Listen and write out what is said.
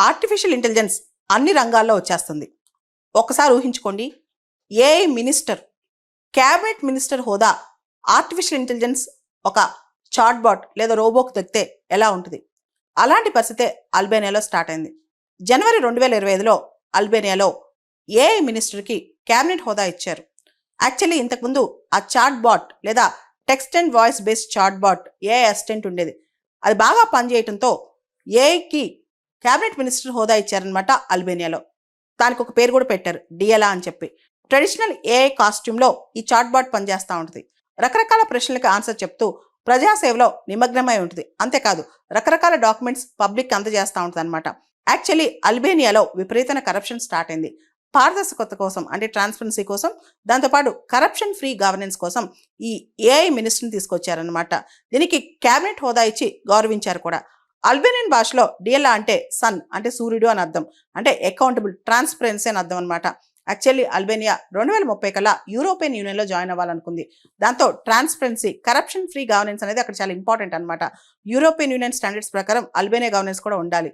Artificial intelligence అన్ని రంగాల్లో వచ్చేస్తుంది. ఒక్కసారి ఊహించుకోండి, ఏఐ మినిస్టర్, క్యాబినెట్ మినిస్టర్ హోదా ఆర్టిఫిషియల్ ఇంటెలిజెన్స్ ఒక చాట్బాట్ లేదా రోబోకు దొరికితే ఎలా ఉంటుంది? అలాంటి పరిస్థితే అల్బేనియాలో స్టార్ట్ అయింది. జనవరి 2025లో అల్బేనియాలో ఏఐ మినిస్టర్కి క్యాబినెట్ హోదా ఇచ్చారు. యాక్చువల్లీ ఇంతకుముందు ఆ చాట్బాట్ లేదా text and voice based chatbot AI assistant ఉండేది. అది బాగా పనిచేయటంతో ఏఐకి క్యాబినెట్ మినిస్టర్ హోదా ఇచ్చారనమాట అల్బేనియాలో. దానికి ఒక పేరు కూడా పెట్టారు, డియలా అని చెప్పి. ట్రెడిషనల్ ఏఐ కాస్ట్యూమ్లో ఈ చాట్బాట్ పనిచేస్తూ ఉంటుంది. రకరకాల ప్రశ్నలకు ఆన్సర్ చెప్తూ ప్రజాసేవలో నిమగ్నమై ఉంటుంది. అంతేకాదు రకరకాల డాక్యుమెంట్స్ పబ్లిక్ అందజేస్తూ ఉంటుంది అనమాట. యాక్చువల్లీ అల్బేనియాలో విపరీతమైన కరప్షన్ స్టార్ట్ అయింది. పారదర్శకత కోసం అంటే ట్రాన్స్పరెన్సీ కోసం, దాంతోపాటు కరప్షన్ ఫ్రీ గవర్నెన్స్ కోసం ఈ ఏఐ మినిస్టర్ని తీసుకొచ్చారనమాట. దీనికి క్యాబినెట్ హోదా ఇచ్చి గౌరవించారు కూడా. అల్బేనియన్ భాషలో డియలా అంటే సన్ అంటే సూర్యుడు అని అర్థం, అంటే అకౌంటబుల్, ట్రాన్స్పరెన్సీ అని అర్థం అనమాట. యాక్చువల్లీ అల్బేనియా 2030 కల్లా యూరోపియన్ యూనియన్లో జాయిన్ అవ్వాలనుకుంది. దాంతో ట్రాన్స్పరెన్సీ, కరప్షన్ ఫ్రీ గవర్నెన్స్ అనేది అక్కడ చాలా ఇంపార్టెంట్ అనమాట. యూరోపియన్ యూనియన్ స్టాండర్డ్స్ ప్రకారం అల్బేనియా గవర్నెన్స్ కూడా ఉండాలి.